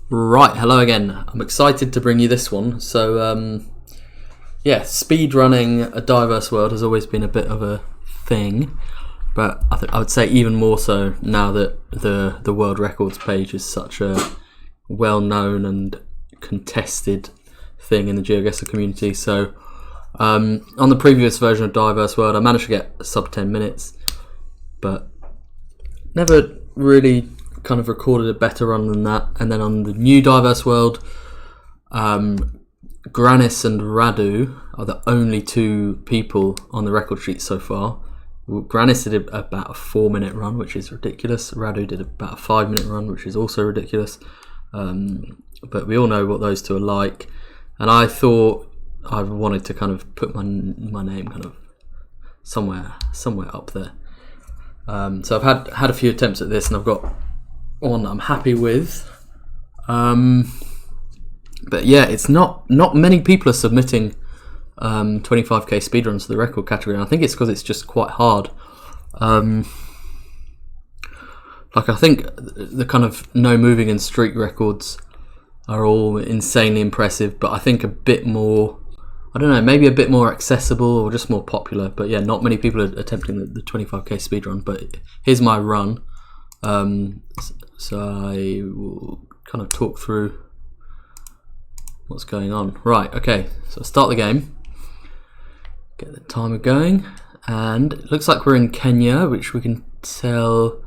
Right, hello again. I'm excited to bring you this one. So, yeah, speedrunning a diverse world has always been a bit of a thing, but I would say even more so now that the world records page is such a well-known and contested thing in the Geoguessr community. So, on the previous version of Diverse World, I managed to get sub 10 minutes, but never really kind of recorded a better run than that. And then on the new Diverse World, Granis and Radu are the only two people on the record sheet so far. Granis did about a 4-minute run, which is ridiculous. Radu did about a 5-minute run, which is also ridiculous. But we all know what those two are like. And I thought I wanted to kind of put my name kind of somewhere up there. So I've had a few attempts at this, and I've got one that I'm happy with. But yeah, it's not many people are submitting 25k speedruns to the record category, and I think it's because it's just quite hard. Like, I think the kind of no moving and streak records are all insanely impressive, but I think a bit more, I don't know, maybe a bit more accessible or just more popular. But yeah, not many people are attempting the 25k speedrun. But here's my run. So I will kind of talk through what's going on. Right, okay, so I'll start the game, get the timer going, and it looks like we're in Kenya, which we can tell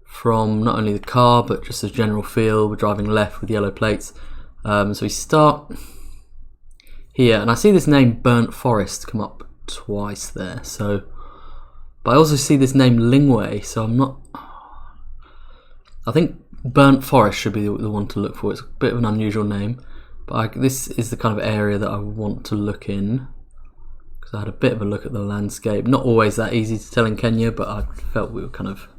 from not only the car but just the general feel. We're driving left with yellow plates. So we start here, and I see this name Burnt Forest come up twice there. So, but I also see this name Lingwei, so I'm not. I think Burnt Forest should be the one to look for. It's a bit of an unusual name, but this is the kind of area that I want to look in, because I had a bit of a look at the landscape. Not always that easy to tell in Kenya, but I felt we were kind of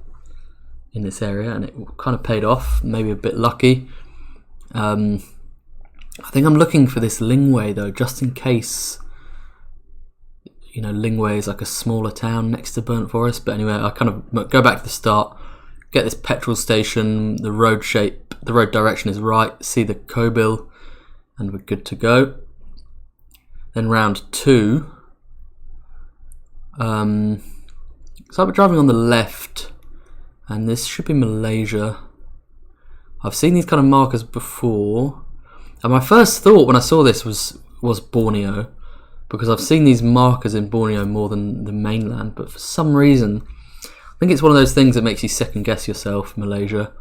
in this area, and it kind of paid off. Maybe a bit lucky. I think I'm looking for this Lingwei though, just in case. You know, Lingwei is like a smaller town next to Burnt Forest. But anyway, I kind of go back to the start. Get this petrol station, the road direction is right, see the Kobil, and we're good to go. Then round 2. So I'll be driving on the left, and this should be Malaysia. I've seen these kind of markers before, and my first thought when I saw this was Borneo, because I've seen these markers in Borneo more than the mainland, but for some reason I think it's one of those things that makes you second guess yourself, Malaysia,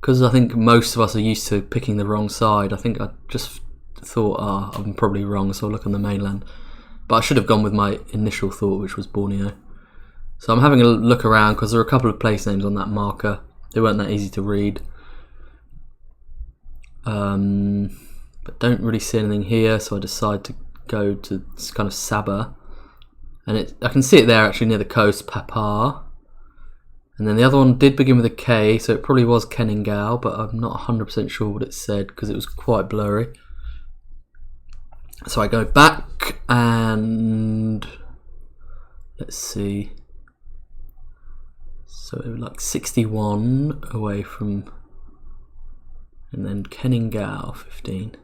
because I think most of us are used to picking the wrong side. I think I just thought, I'm probably wrong, so I'll look on the mainland. But I should have gone with my initial thought, which was Borneo. So I'm having a look around, because there are a couple of place names on that marker. They weren't that easy to read. But don't really see anything here, so I decide to go to kind of Sabah. And I can see it there actually near the coast, Papar. And then the other one did begin with a K, so it probably was Keningau, but I'm not 100% sure what it said because it was quite blurry. So I go back and let's see. So it was like 61 away from, and then Keningau 15.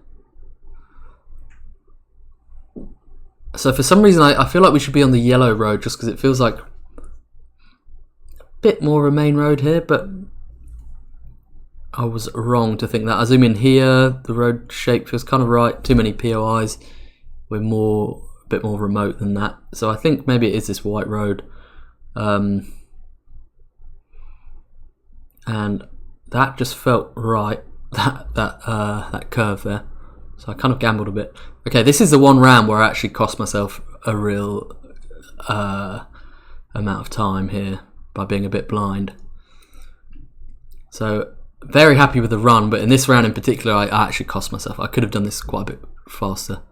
So for some reason I feel like we should be on the yellow road, just because it feels like bit more of a main road here, but I was wrong to think that. I zoom in here, the road shape feels kind of right. Too many POIs. We're a bit more remote than that. So I think maybe it is this white road. And that just felt right, that curve there. So I kind of gambled a bit. Okay, this is the one round where I actually cost myself a real amount of time here by being a bit blind. So very happy with the run, but in this round in particular I actually cost myself. I could have done this quite a bit faster,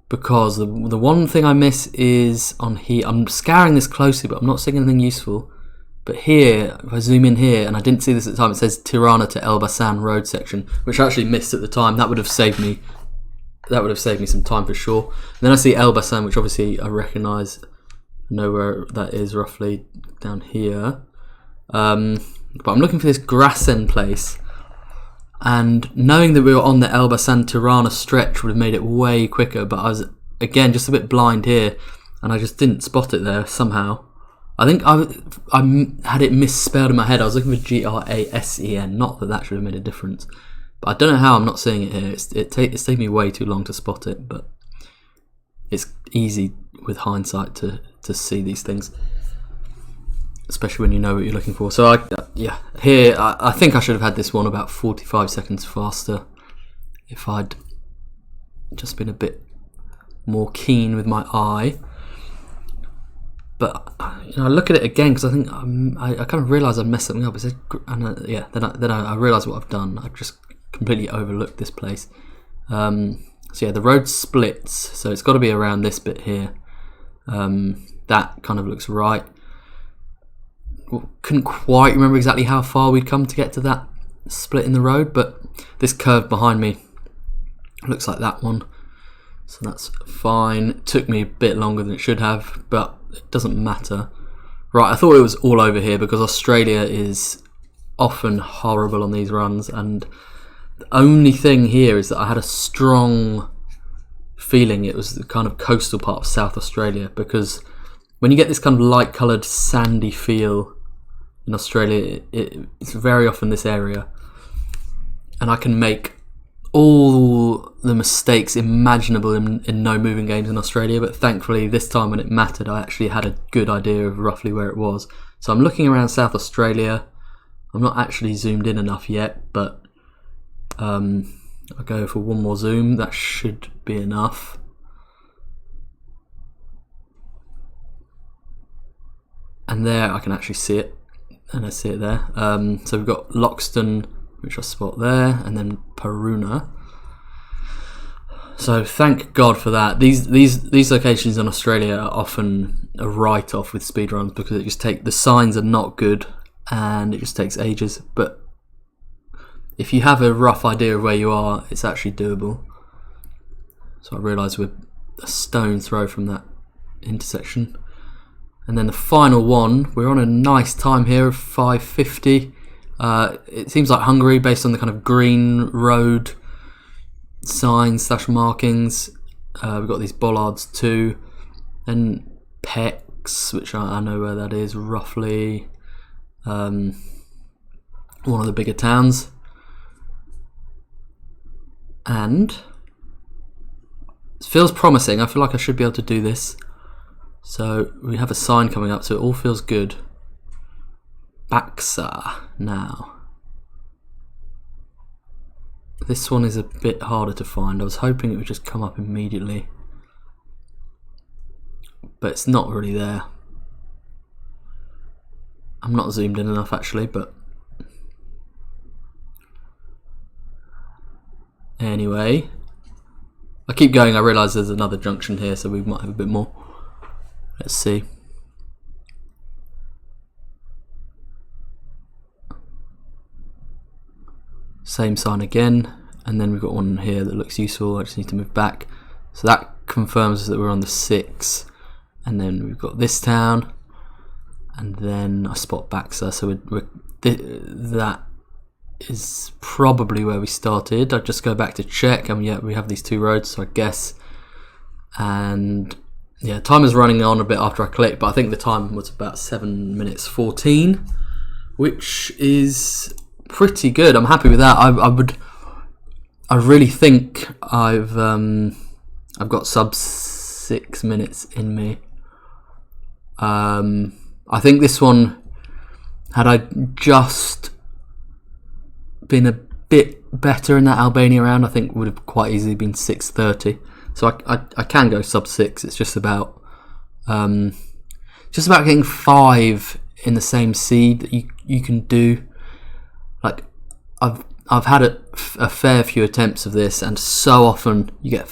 because the one thing I miss is on here. I'm scouring this closely, but I'm not seeing anything useful. But here, if I zoom in here, and I didn't see this at the time, it says Tirana to Elbasan road section, which I actually missed at the time. That would have saved me some time for sure. And then I see Elbasan, which obviously I recognise, know where that is roughly down here. but I'm looking for this Grassen place, and knowing that we were on the Elbasan-Tirana stretch would have made it way quicker, but I was, again, just a bit blind here, and I just didn't spot it there somehow. I think I had it misspelled in my head. I was looking for Grassen, not that should have made a difference. But I don't know how I'm not seeing it here. It's taken me way too long to spot it, but it's easy with hindsight to see these things, especially when you know what you're looking for. So here I think I should have had this one about 45 seconds faster if I'd just been a bit more keen with my eye. But I look at it again because I think I kind of realise I've messed something up. Then I realise what I've done. I've just completely overlooked this place. So yeah, the road splits, so it's got to be around this bit here. That kind of looks right. Couldn't quite remember exactly how far we'd come to get to that split in the road, but this curve behind me looks like that one, so that's fine. It took me a bit longer than it should have, but it doesn't matter. Right, I thought it was all over here because Australia is often horrible on these runs, and the only thing here is that I had a strong feeling it was the kind of coastal part of South Australia, because when you get this kind of light coloured sandy feel in Australia, it's very often this area, and I can make all the mistakes imaginable in no moving games in Australia, but thankfully this time when it mattered I actually had a good idea of roughly where it was. So I'm looking around South Australia. I'm not actually zoomed in enough yet, but I'll go for one more zoom. That should be enough. And there I can actually see it, and I see it there. So we've got Loxton, which I spot there, and then Paruna. So thank God for that. These locations in Australia are often a write-off with speedruns because the signs are not good and it just takes ages. But if you have a rough idea of where you are, it's actually doable. So I realise we're a stone throw from that intersection. And then the final one, we're on a nice time here of 5:50. It seems like Hungary, based on the kind of green road signs / markings. We've got these bollards too, and Pex, which I know where that is roughly. One of the bigger towns, and it feels promising. I feel like I should be able to do this. So we have a sign coming up, so it all feels good. Geoguessr now. This one is a bit harder to find. I was hoping it would just come up immediately, but it's not really there. I'm not zoomed in enough actually, but anyway, I keep going. I realise there's another junction here, so we might have a bit more. Let's see. Same sign again, and then we've got one here that looks useful. I just need to move back. So that confirms that we're on the 6, and then we've got this town, and then I spot Geoguessr. So that is probably where we started. I just go back to check, and yeah, we have these two roads, so I guess. And yeah, time is running on a bit after I clicked, but I think the time was about 7 minutes 14, which is pretty good. I'm happy with that. I really think I've got sub 6 minutes in me. I think this one, had I just been a bit better in that Albania round, I think would have quite easily been 6:30. So I can go sub 6. It's just about getting 5 in the same seed that you can do. Like I've had a fair few attempts of this, and so often you get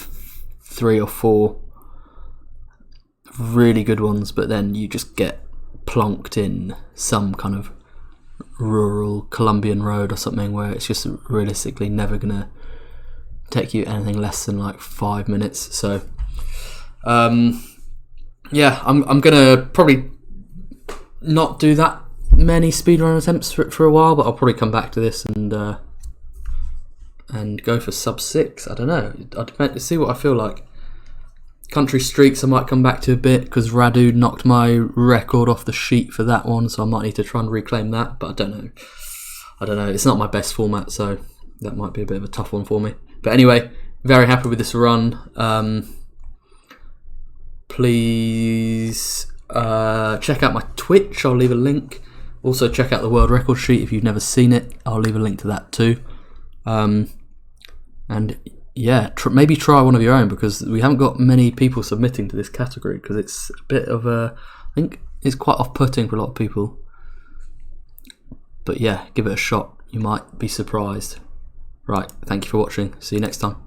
3 or 4 really good ones, but then you just get plonked in some kind of rural Colombian road or something where it's just realistically never gonna take you anything less than like 5 minutes. So yeah, I'm gonna probably not do that many speedrun attempts for a while, but I'll probably come back to this and go for sub 6. I don't know. I'll see what I feel like. Country streaks I might come back to a bit, because Radu knocked my record off the sheet for that one, so I might need to try and reclaim that, but I don't know. It's not my best format, so that might be a bit of a tough one for me. But anyway, very happy with this run. Please check out my Twitch, I'll leave a link. Also check out the world record sheet if you've never seen it, I'll leave a link to that too. And yeah, maybe try one of your own, because we haven't got many people submitting to this category, because it's a bit of a, I think it's quite off-putting for a lot of people. But yeah, give it a shot, you might be surprised. Right, thank you for watching, see you next time.